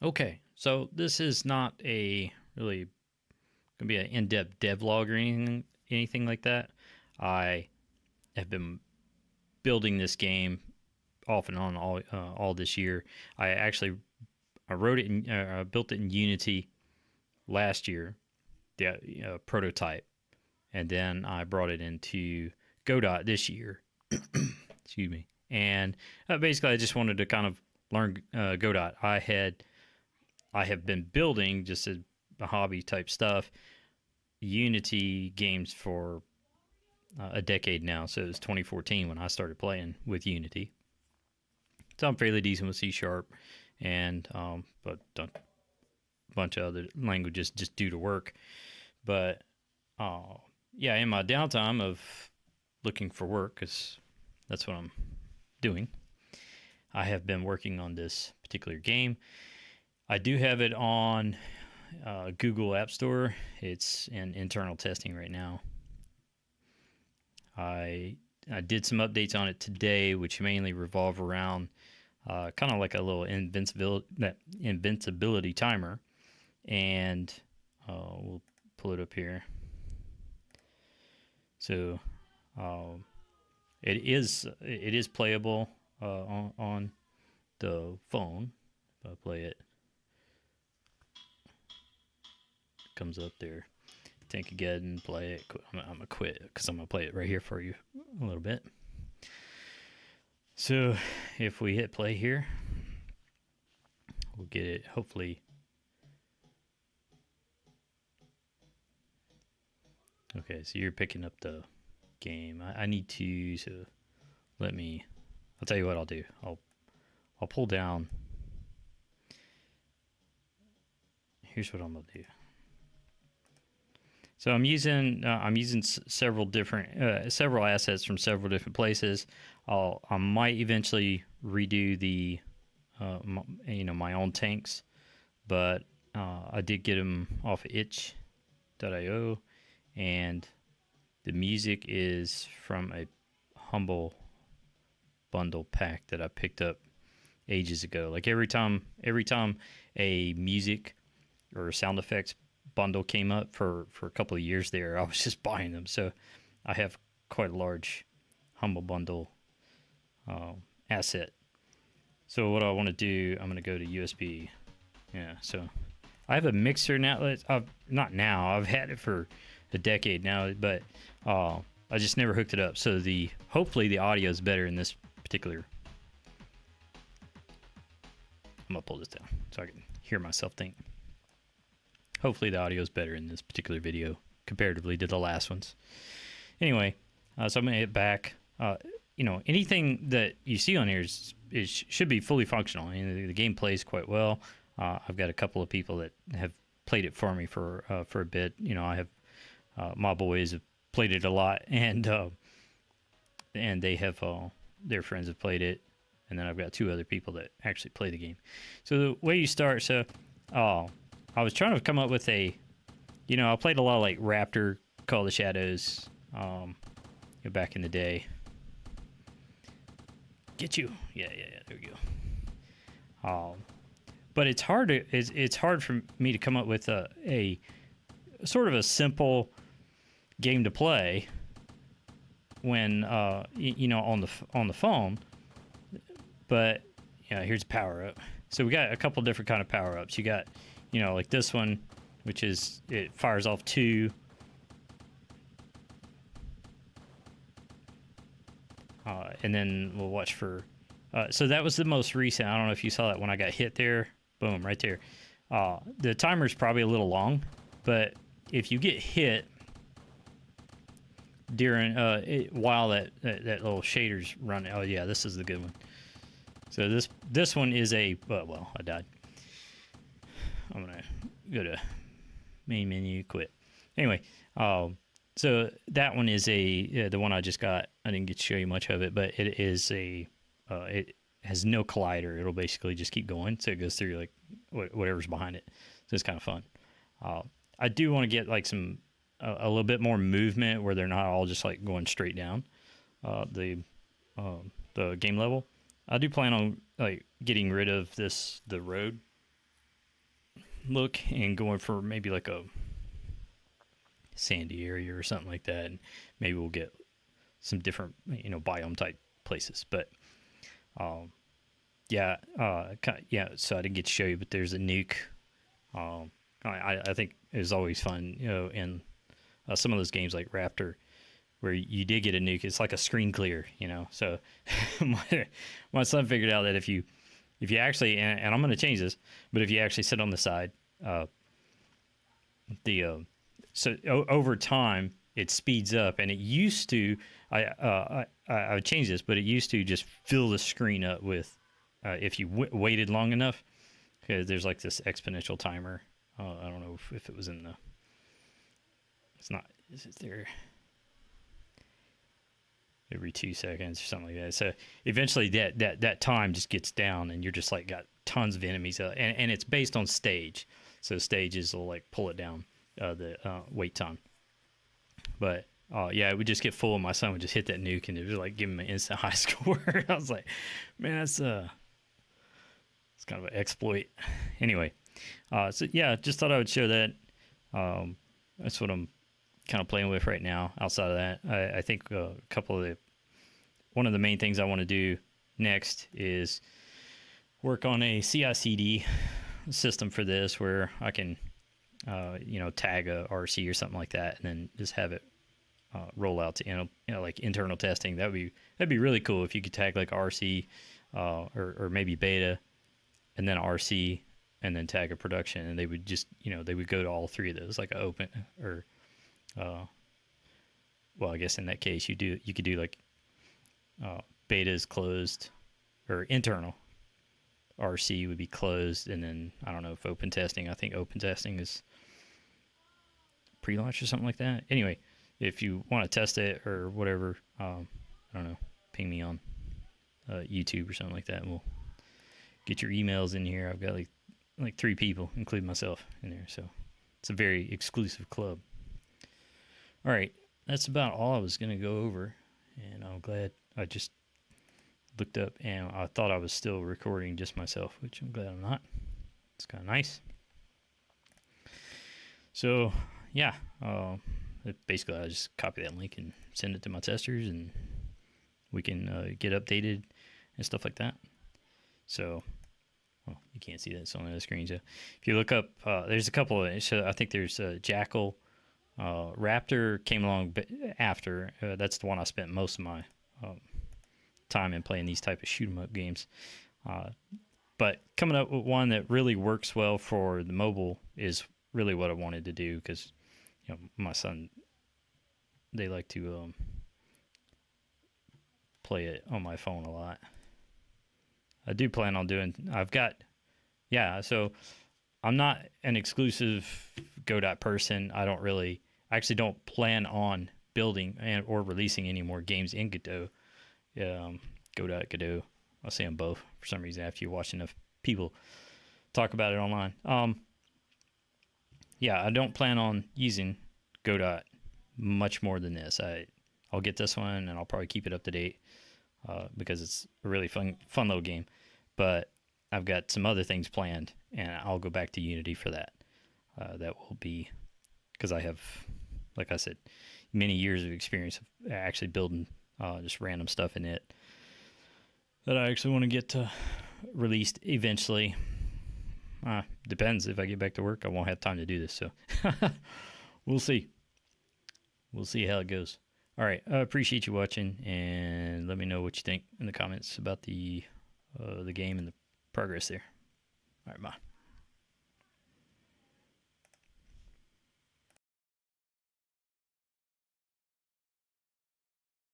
Okay, so this is not a really gonna be an in-depth devlog or anything like that. I have been building this game off and on all this year. I wrote it in built it in Unity last year, the prototype, and then I brought it into Godot this year. Excuse me. And basically, I just wanted to kind of learn Godot. I have been building just a hobby type stuff Unity games for a decade now. So it was 2014 when I started playing with Unity. So I'm fairly decent with C Sharp, and but a bunch of other languages just due to work. But uh, yeah, in my downtime of looking for work, because that's what I'm doing, I have been working on this particular game. I do have it on Google App Store. It's in internal testing right now. I I did some updates on it today, which mainly revolve around kind of like a little invincibility timer, and we'll pull it up here. So um, it is playable on the phone. If I play it, it comes up there. Tankageddon, play it. I'm gonna quit because I'm gonna play it right here for you a little bit. So if we hit play here, we'll get it. Hopefully, okay. So you're picking up the game. I need to. So let me. I'll tell you what I'll do. I'll pull down. Here's what I'm gonna do. So I'm using several assets from several different places. I might eventually redo the my own tanks, but I did get them off of itch.io, and the music is from a humble bundle pack that I picked up ages ago. Like every time a music or sound effects bundle came up for a couple of years there, I was just buying them. So I have quite a large humble bundle uh, asset. So what I want to do, I'm going to go to USB. Yeah, so I have a mixer now. Not now. I've had it for a decade now, but I just never hooked it up. So hopefully the audio is better in this particular. I'm gonna pull this down so I can hear myself think. Hopefully the audio is better in this particular video comparatively to the last ones. Anyway, so I'm gonna hit back. Anything that you see on here should be fully functional. I mean, the game plays quite well. I've got a couple of people that have played it for me for a bit. I have my boys have played it a lot, and they have their friends have played it, and then I've got two other people that actually play the game. So the way you start, I was trying to come up with I played a lot of like Raptor, Call of the Shadows, back in the day. Get you, yeah, there we go. But it's hard for me to come up with a sort of a simple game to play when on the phone. But here's a power up. So we got a couple different kind of power ups. You got like this one, which is it fires off two. And then we'll watch for. So that was the most recent. I don't know if you saw that when I got hit there. Boom, right there. The timer's probably a little long, but if you get hit during while that little shader's running, oh yeah, this is the good one. So this one is I died. I'm gonna go to main menu, quit. Anyway, so that one is the one I just got. I didn't get to show you much of it, but it is it has no collider. It'll basically just keep going, so it goes through like whatever's behind it. So it's kind of fun. I do want to get like a little bit more movement where they're not all just like going straight down the game level. I do plan on like getting rid of the road look and going for maybe like a sandy area or something like that, and maybe we'll get some different biome type places. But yeah, yeah. So I didn't get to show you, but there's a nuke. Um, I think it was always fun, in some of those games like Raptor, where you did get a nuke. It's like a screen clear, So my son figured out that if you actually, and I'm going to change this, but if you actually sit on the side, the over time it speeds up, and it used to I would change this, but it used to just fill the screen up with if you waited long enough, because there's like this exponential timer. I don't know if it was in the. It's not. Is it there? Every 2 seconds or something like that. So eventually that time just gets down, and you're just like got tons of enemies, and it's based on stage. So stages will like pull it down, the wait time. But yeah, it would just get full, and my son would just hit that nuke, and it would like give him an instant high score. I was like, man, it's kind of an exploit. Anyway, so yeah, just thought I would share that. That's what I'm kind of playing with right now. Outside of that, I think one of the main things I want to do next is work on a CI/CD system for this, where I can tag a RC or something like that, and then just have it roll out to like internal testing. That'd be really cool if you could tag like RC or maybe beta, and then RC, and then tag a production, and they would just they would go to all three of those, like a open or well, I guess in that case you could do like beta is closed, or internal RC would be closed, and then I don't know if open testing. I think open testing is pre-launch or something like that. Anyway, if you want to test it or whatever, I don't know, ping me on YouTube or something like that, and we'll get your emails in here. I've got like 3 people, including myself, in there, so it's a very exclusive club. All right, that's about all I was going to go over, and I'm glad I just looked up and I thought I was still recording just myself, which I'm glad I'm not. It's kind of nice. So yeah, basically I just copy that link and send it to my testers, and we can get updated and stuff like that. So, well, you can't see that, it's on the other screen. So if you look up, there's a couple of, so I think there's Jackal. Raptor came along after. That's the one I spent most of my time in playing these type of shoot 'em up games. But coming up with one that really works well for the mobile is really what I wanted to do, because my son, they like to play it on my phone a lot. I do plan on doing. So I'm not an exclusive Godot person. I actually don't plan on building or releasing any more games in Godot. Godot. I'll say them both for some reason after you watch enough people talk about it online. Yeah, I don't plan on using Godot much more than this. I'll get this one, and I'll probably keep it up to date because it's a really fun little game. But I've got some other things planned, and I'll go back to Unity for that. That will be because I have, like I said, many years of experience of actually building just random stuff in it that I actually want to get released eventually. Depends. If I get back to work, I won't have time to do this. So we'll see. We'll see how it goes. All right. I appreciate you watching, and let me know what you think in the comments about the game and the progress there. All right. Bye.